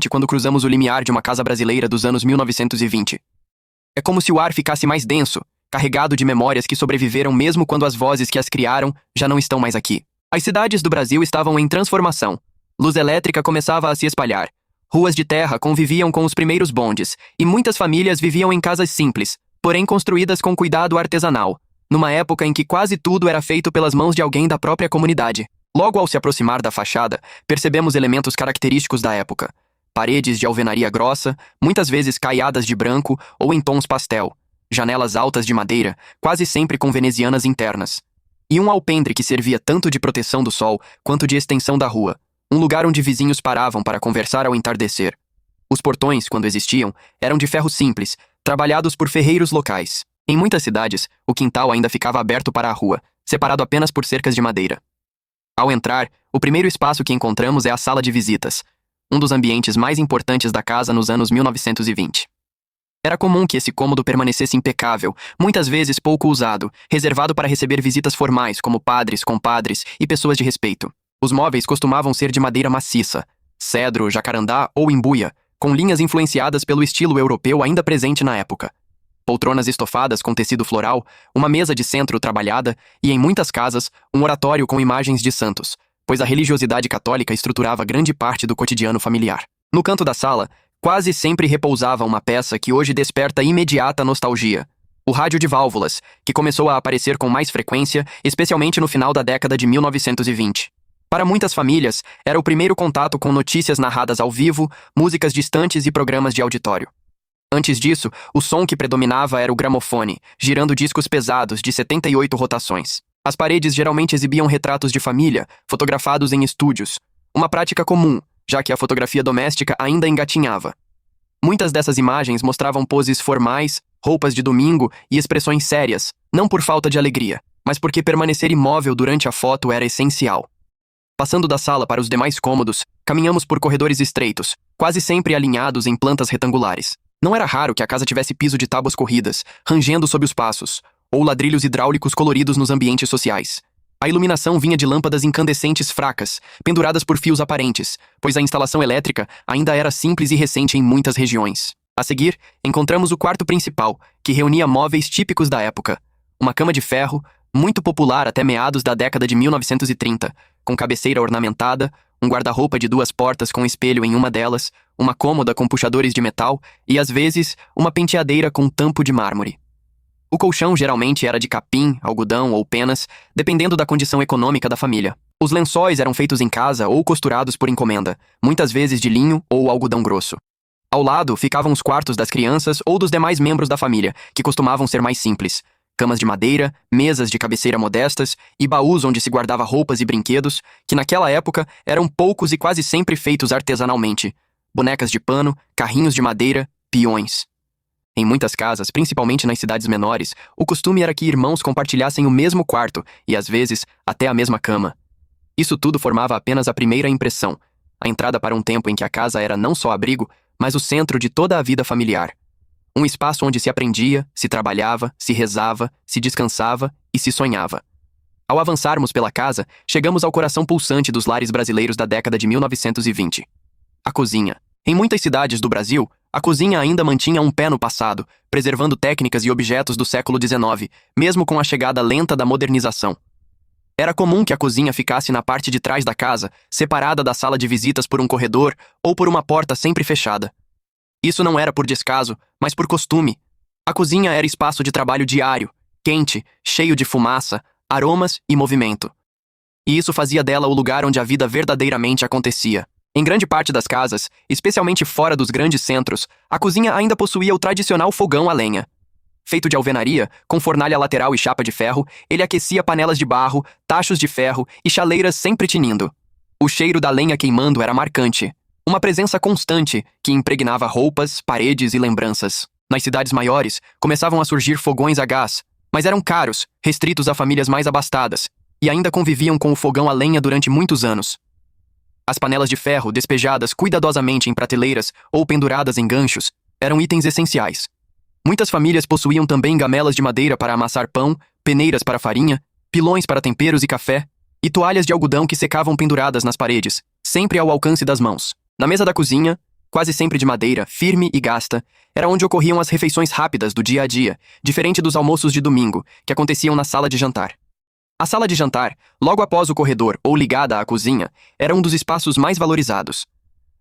quando cruzamos o limiar de uma casa brasileira dos anos 1920. É como se o ar ficasse mais denso, carregado de memórias que sobreviveram mesmo quando as vozes que as criaram já não estão mais aqui. As cidades do Brasil estavam em transformação. Luz elétrica começava a se espalhar. Ruas de terra conviviam com os primeiros bondes, e muitas famílias viviam em casas simples, porém construídas com cuidado artesanal, numa época em que quase tudo era feito pelas mãos de alguém da própria comunidade. Logo ao se aproximar da fachada, percebemos elementos característicos da época. Paredes de alvenaria grossa, muitas vezes caiadas de branco ou em tons pastel. Janelas altas de madeira, quase sempre com venezianas internas. E um alpendre que servia tanto de proteção do sol quanto de extensão da rua. Um lugar onde vizinhos paravam para conversar ao entardecer. Os portões, quando existiam, eram de ferro simples, trabalhados por ferreiros locais. Em muitas cidades, o quintal ainda ficava aberto para a rua, separado apenas por cercas de madeira. Ao entrar, o primeiro espaço que encontramos é a sala de visitas, um dos ambientes mais importantes da casa nos anos 1920. Era comum que esse cômodo permanecesse impecável, muitas vezes pouco usado, reservado para receber visitas formais como padres, compadres e pessoas de respeito. Os móveis costumavam ser de madeira maciça, cedro, jacarandá ou embuia, com linhas influenciadas pelo estilo europeu ainda presente na época. Poltronas estofadas com tecido floral, uma mesa de centro trabalhada e, em muitas casas, um oratório com imagens de santos, pois a religiosidade católica estruturava grande parte do cotidiano familiar. No canto da sala, quase sempre repousava uma peça que hoje desperta imediata nostalgia. O rádio de válvulas, que começou a aparecer com mais frequência, especialmente no final da década de 1920. Para muitas famílias, era o primeiro contato com notícias narradas ao vivo, músicas distantes e programas de auditório. Antes disso, o som que predominava era o gramofone, girando discos pesados de 78 rotações. As paredes geralmente exibiam retratos de família, fotografados em estúdios, uma prática comum, já que a fotografia doméstica ainda engatinhava. Muitas dessas imagens mostravam poses formais, roupas de domingo e expressões sérias, não por falta de alegria, mas porque permanecer imóvel durante a foto era essencial. Passando da sala para os demais cômodos, caminhamos por corredores estreitos, quase sempre alinhados em plantas retangulares. Não era raro que a casa tivesse piso de tábuas corridas, rangendo sob os passos, ou ladrilhos hidráulicos coloridos nos ambientes sociais. A iluminação vinha de lâmpadas incandescentes fracas, penduradas por fios aparentes, pois a instalação elétrica ainda era simples e recente em muitas regiões. A seguir, encontramos o quarto principal, que reunia móveis típicos da época. Uma cama de ferro, muito popular até meados da década de 1930, com cabeceira ornamentada, um guarda-roupa de 2 portas com espelho em uma delas, uma cômoda com puxadores de metal e, às vezes, uma penteadeira com tampo de mármore. O colchão geralmente era de capim, algodão ou penas, dependendo da condição econômica da família. Os lençóis eram feitos em casa ou costurados por encomenda, muitas vezes de linho ou algodão grosso. Ao lado ficavam os quartos das crianças ou dos demais membros da família, que costumavam ser mais simples. Camas de madeira, mesas de cabeceira modestas e baús onde se guardava roupas e brinquedos, que naquela época eram poucos e quase sempre feitos artesanalmente. Bonecas de pano, carrinhos de madeira, peões. Em muitas casas, principalmente nas cidades menores, o costume era que irmãos compartilhassem o mesmo quarto e, às vezes, até a mesma cama. Isso tudo formava apenas a primeira impressão, a entrada para um tempo em que a casa era não só abrigo, mas o centro de toda a vida familiar. Um espaço onde se aprendia, se trabalhava, se rezava, se descansava e se sonhava. Ao avançarmos pela casa, chegamos ao coração pulsante dos lares brasileiros da década de 1920. A cozinha. Em muitas cidades do Brasil, a cozinha ainda mantinha um pé no passado, preservando técnicas e objetos do século XIX, mesmo com a chegada lenta da modernização. Era comum que a cozinha ficasse na parte de trás da casa, separada da sala de visitas por um corredor ou por uma porta sempre fechada. Isso não era por descaso, mas por costume. A cozinha era espaço de trabalho diário, quente, cheio de fumaça, aromas e movimento. E isso fazia dela o lugar onde a vida verdadeiramente acontecia. Em grande parte das casas, especialmente fora dos grandes centros, a cozinha ainda possuía o tradicional fogão a lenha. Feito de alvenaria, com fornalha lateral e chapa de ferro, ele aquecia panelas de barro, tachos de ferro e chaleiras sempre tinindo. O cheiro da lenha queimando era marcante. Uma presença constante que impregnava roupas, paredes e lembranças. Nas cidades maiores, começavam a surgir fogões a gás, mas eram caros, restritos a famílias mais abastadas, e ainda conviviam com o fogão a lenha durante muitos anos. As panelas de ferro, despejadas cuidadosamente em prateleiras ou penduradas em ganchos, eram itens essenciais. Muitas famílias possuíam também gamelas de madeira para amassar pão, peneiras para farinha, pilões para temperos e café, e toalhas de algodão que secavam penduradas nas paredes, sempre ao alcance das mãos. Na mesa da cozinha, quase sempre de madeira, firme e gasta, era onde ocorriam as refeições rápidas do dia a dia, diferente dos almoços de domingo, que aconteciam na sala de jantar. A sala de jantar, logo após o corredor ou ligada à cozinha, era um dos espaços mais valorizados.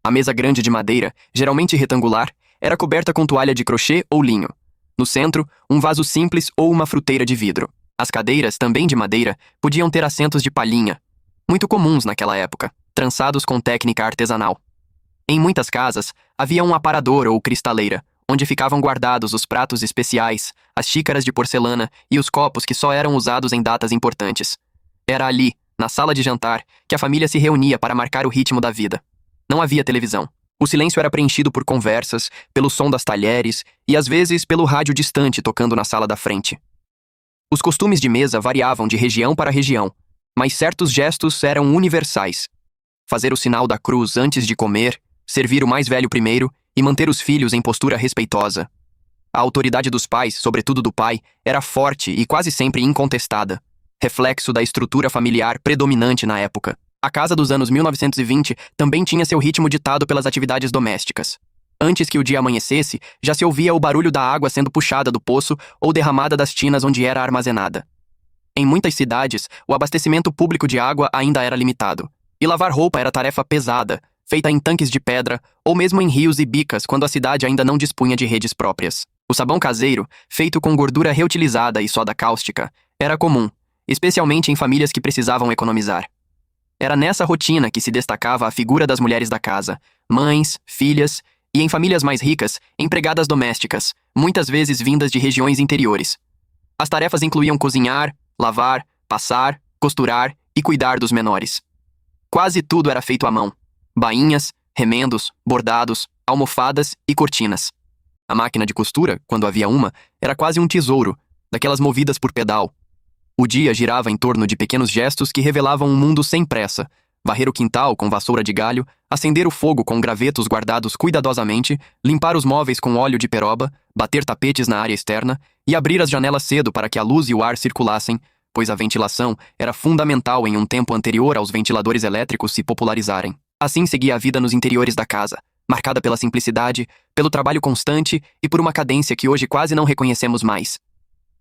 A mesa grande de madeira, geralmente retangular, era coberta com toalha de crochê ou linho. No centro, um vaso simples ou uma fruteira de vidro. As cadeiras, também de madeira, podiam ter assentos de palhinha, muito comuns naquela época, trançados com técnica artesanal. Em muitas casas, havia um aparador ou cristaleira, onde ficavam guardados os pratos especiais, as xícaras de porcelana e os copos que só eram usados em datas importantes. Era ali, na sala de jantar, que a família se reunia para marcar o ritmo da vida. Não havia televisão. O silêncio era preenchido por conversas, pelo som das talheres e, às vezes, pelo rádio distante tocando na sala da frente. Os costumes de mesa variavam de região para região, mas certos gestos eram universais. Fazer o sinal da cruz antes de comer, servir o mais velho primeiro e manter os filhos em postura respeitosa. A autoridade dos pais, sobretudo do pai, era forte e quase sempre incontestada, reflexo da estrutura familiar predominante na época. A casa dos anos 1920 também tinha seu ritmo ditado pelas atividades domésticas. Antes que o dia amanhecesse, já se ouvia o barulho da água sendo puxada do poço ou derramada das tinas onde era armazenada. Em muitas cidades, o abastecimento público de água ainda era limitado, e lavar roupa era tarefa pesada, feita em tanques de pedra ou mesmo em rios e bicas quando a cidade ainda não dispunha de redes próprias. O sabão caseiro, feito com gordura reutilizada e soda cáustica, era comum, especialmente em famílias que precisavam economizar. Era nessa rotina que se destacava a figura das mulheres da casa, mães, filhas e, em famílias mais ricas, empregadas domésticas, muitas vezes vindas de regiões interiores. As tarefas incluíam cozinhar, lavar, passar, costurar e cuidar dos menores. Quase tudo era feito à mão. Bainhas, remendos, bordados, almofadas e cortinas. A máquina de costura, quando havia uma, era quase um tesouro, daquelas movidas por pedal. O dia girava em torno de pequenos gestos que revelavam um mundo sem pressa. Varrer o quintal com vassoura de galho, acender o fogo com gravetos guardados cuidadosamente, limpar os móveis com óleo de peroba, bater tapetes na área externa e abrir as janelas cedo para que a luz e o ar circulassem, pois a ventilação era fundamental em um tempo anterior aos ventiladores elétricos se popularizarem. Assim seguia a vida nos interiores da casa, marcada pela simplicidade, pelo trabalho constante e por uma cadência que hoje quase não reconhecemos mais.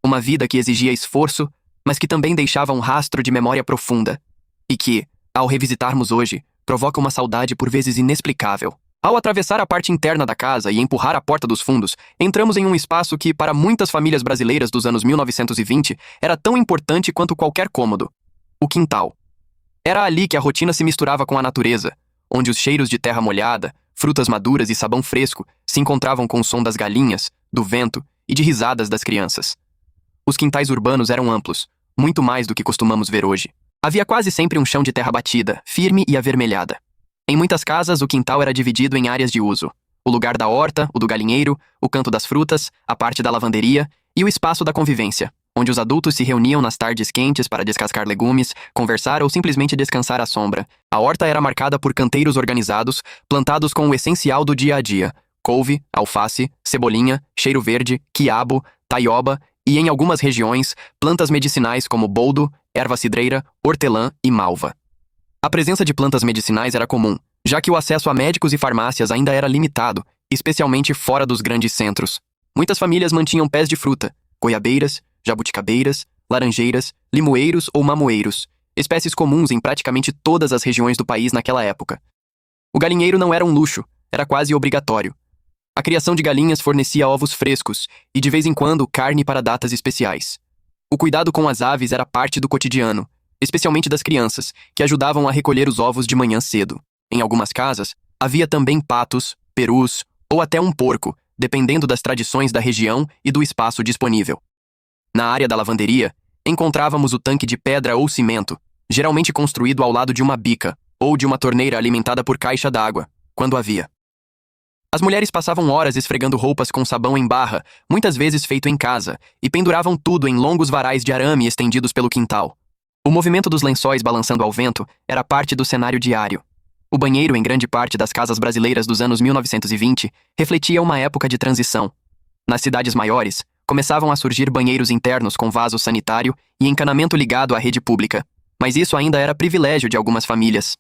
Uma vida que exigia esforço, mas que também deixava um rastro de memória profunda, e que, ao revisitarmos hoje, provoca uma saudade por vezes inexplicável. Ao atravessar a parte interna da casa e empurrar a porta dos fundos, entramos em um espaço que, para muitas famílias brasileiras dos anos 1920, era tão importante quanto qualquer cômodo: o quintal. Era ali que a rotina se misturava com a natureza, onde os cheiros de terra molhada, frutas maduras e sabão fresco se encontravam com o som das galinhas, do vento e de risadas das crianças. Os quintais urbanos eram amplos, muito mais do que costumamos ver hoje. Havia quase sempre um chão de terra batida, firme e avermelhada. Em muitas casas, o quintal era dividido em áreas de uso: o lugar da horta, o do galinheiro, o canto das frutas, a parte da lavanderia e o espaço da convivência, onde os adultos se reuniam nas tardes quentes para descascar legumes, conversar ou simplesmente descansar à sombra. A horta era marcada por canteiros organizados, plantados com o essencial do dia a dia: couve, alface, cebolinha, cheiro verde, quiabo, taioba e, em algumas regiões, plantas medicinais como boldo, erva cidreira, hortelã e malva. A presença de plantas medicinais era comum, já que o acesso a médicos e farmácias ainda era limitado, especialmente fora dos grandes centros. Muitas famílias mantinham pés de fruta, goiabeiras, jabuticabeiras, laranjeiras, limoeiros ou mamoeiros, espécies comuns em praticamente todas as regiões do país naquela época. O galinheiro não era um luxo, era quase obrigatório. A criação de galinhas fornecia ovos frescos e, de vez em quando, carne para datas especiais. O cuidado com as aves era parte do cotidiano, especialmente das crianças, que ajudavam a recolher os ovos de manhã cedo. Em algumas casas, havia também patos, perus ou até um porco, dependendo das tradições da região e do espaço disponível. Na área da lavanderia, encontrávamos o tanque de pedra ou cimento, geralmente construído ao lado de uma bica ou de uma torneira alimentada por caixa d'água, quando havia. As mulheres passavam horas esfregando roupas com sabão em barra, muitas vezes feito em casa, e penduravam tudo em longos varais de arame estendidos pelo quintal. O movimento dos lençóis balançando ao vento era parte do cenário diário. O banheiro, em grande parte das casas brasileiras dos anos 1920, refletia uma época de transição. Nas cidades maiores, começavam a surgir banheiros internos com vaso sanitário e encanamento ligado à rede pública, mas isso ainda era privilégio de algumas famílias.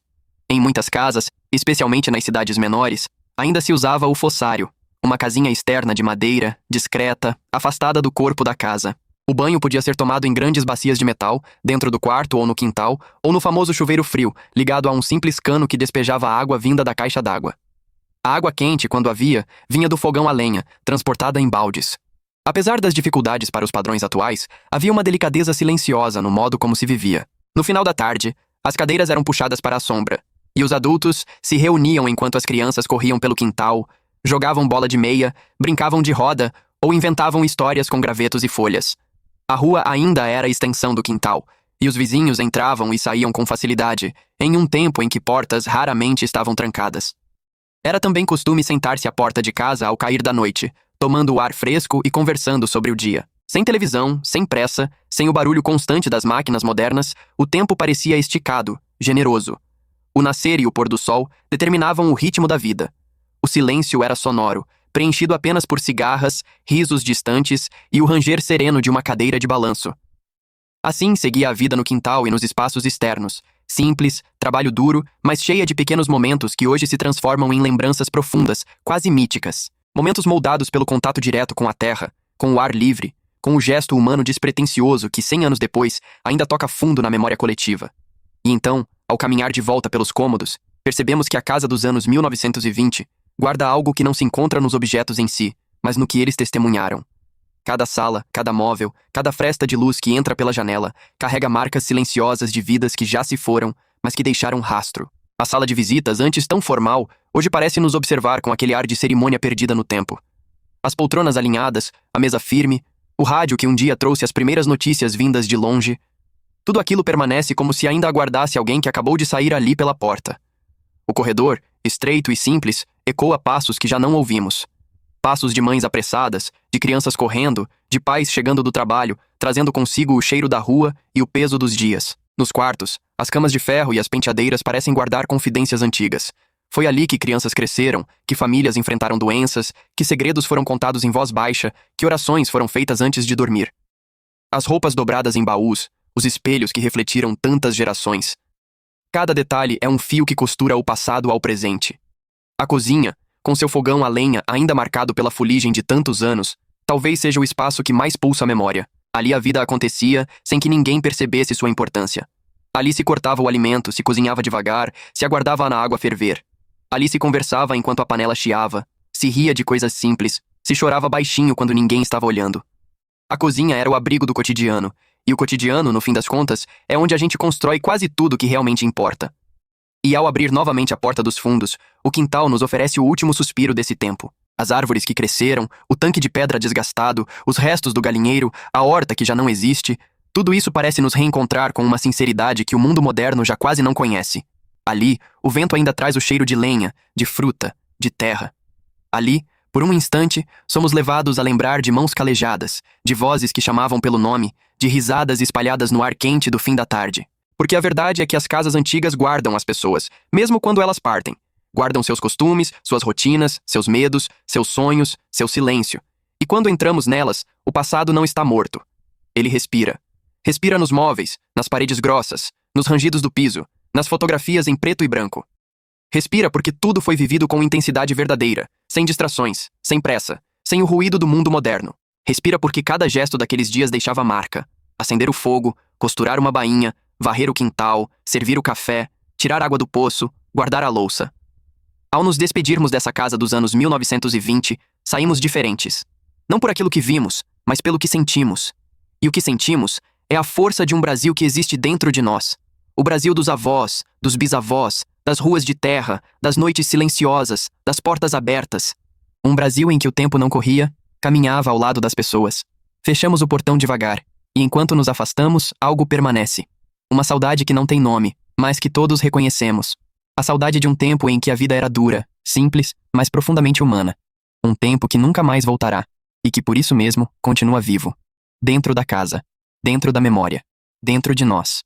Em muitas casas, especialmente nas cidades menores, Ainda se usava o fossário, uma casinha externa de madeira, discreta, afastada do corpo da casa. O banho podia ser tomado em grandes bacias de metal, dentro do quarto ou no quintal, ou no famoso chuveiro frio, ligado a um simples cano que despejava água vinda da caixa d'água. A água quente, quando havia, vinha do fogão a lenha, transportada em baldes. Apesar das dificuldades para os padrões atuais, havia uma delicadeza silenciosa no modo como se vivia. No final da tarde, as cadeiras eram puxadas para a sombra, e os adultos se reuniam enquanto as crianças corriam pelo quintal, jogavam bola de meia, brincavam de roda ou inventavam histórias com gravetos e folhas. A rua ainda era a extensão do quintal, e os vizinhos entravam e saíam com facilidade, em um tempo em que portas raramente estavam trancadas. Era também costume sentar-se à porta de casa ao cair da noite, tomando o ar fresco e conversando sobre o dia. Sem televisão, sem pressa, sem o barulho constante das máquinas modernas, o tempo parecia esticado, generoso. O nascer e o pôr do sol determinavam o ritmo da vida. O silêncio era sonoro, preenchido apenas por cigarras, risos distantes e o ranger sereno de uma cadeira de balanço. Assim seguia a vida no quintal e nos espaços externos, simples, trabalho duro, mas cheia de pequenos momentos que hoje se transformam em lembranças profundas, quase míticas. Momentos moldados pelo contato direto com a terra, com o ar livre, com o gesto humano despretensioso que 100 anos depois ainda toca fundo na memória coletiva. E então, ao caminhar de volta pelos cômodos, percebemos que a casa dos anos 1920 guarda algo que não se encontra nos objetos em si, mas no que eles testemunharam. Cada sala, cada móvel, cada fresta de luz que entra pela janela carrega marcas silenciosas de vidas que já se foram, mas que deixaram rastro. A sala de visitas, antes tão formal, hoje parece nos observar com aquele ar de cerimônia perdida no tempo. As poltronas alinhadas, a mesa firme, o rádio que um dia trouxe as primeiras notícias vindas de longe. Tudo aquilo permanece como se ainda aguardasse alguém que acabou de sair ali pela porta. O corredor, estreito e simples, ecoa passos que já não ouvimos. Passos de mães apressadas, de crianças correndo, de pais chegando do trabalho, trazendo consigo o cheiro da rua e o peso dos dias. Nos quartos, as camas de ferro e as penteadeiras parecem guardar confidências antigas. Foi ali que crianças cresceram, que famílias enfrentaram doenças, que segredos foram contados em voz baixa, que orações foram feitas antes de dormir. As roupas dobradas em baús, os espelhos que refletiram tantas gerações. Cada detalhe é um fio que costura o passado ao presente. A cozinha, com seu fogão a lenha ainda marcado pela fuligem de tantos anos, talvez seja o espaço que mais pulsa a memória. Ali a vida acontecia sem que ninguém percebesse sua importância. Ali se cortava o alimento, se cozinhava devagar, se aguardava na água ferver. Ali se conversava enquanto a panela chiava, se ria de coisas simples, se chorava baixinho quando ninguém estava olhando. A cozinha era o abrigo do cotidiano, e o cotidiano, no fim das contas, é onde a gente constrói quase tudo que realmente importa. E ao abrir novamente a porta dos fundos, o quintal nos oferece o último suspiro desse tempo. As árvores que cresceram, o tanque de pedra desgastado, os restos do galinheiro, a horta que já não existe, tudo isso parece nos reencontrar com uma sinceridade que o mundo moderno já quase não conhece. Ali, o vento ainda traz o cheiro de lenha, de fruta, de terra. Ali, por um instante, somos levados a lembrar de mãos calejadas, de vozes que chamavam pelo nome, de risadas espalhadas no ar quente do fim da tarde. Porque a verdade é que as casas antigas guardam as pessoas, mesmo quando elas partem. Guardam seus costumes, suas rotinas, seus medos, seus sonhos, seu silêncio. E quando entramos nelas, o passado não está morto. Ele respira. Respira nos móveis, nas paredes grossas, nos rangidos do piso, nas fotografias em preto e branco. Respira porque tudo foi vivido com intensidade verdadeira, sem distrações, sem pressa, sem o ruído do mundo moderno. Respira porque cada gesto daqueles dias deixava marca. Acender o fogo, costurar uma bainha, varrer o quintal, servir o café, tirar água do poço, guardar a louça. Ao nos despedirmos dessa casa dos anos 1920, saímos diferentes. Não por aquilo que vimos, mas pelo que sentimos. E o que sentimos é a força de um Brasil que existe dentro de nós. O Brasil dos avós, dos bisavós, das ruas de terra, das noites silenciosas, das portas abertas. Um Brasil em que o tempo não corria, caminhava ao lado das pessoas. Fechamos o portão devagar, e enquanto nos afastamos, algo permanece. Uma saudade que não tem nome, mas que todos reconhecemos. A saudade de um tempo em que a vida era dura, simples, mas profundamente humana. Um tempo que nunca mais voltará, e que por isso mesmo continua vivo. Dentro da casa, dentro da memória, dentro de nós.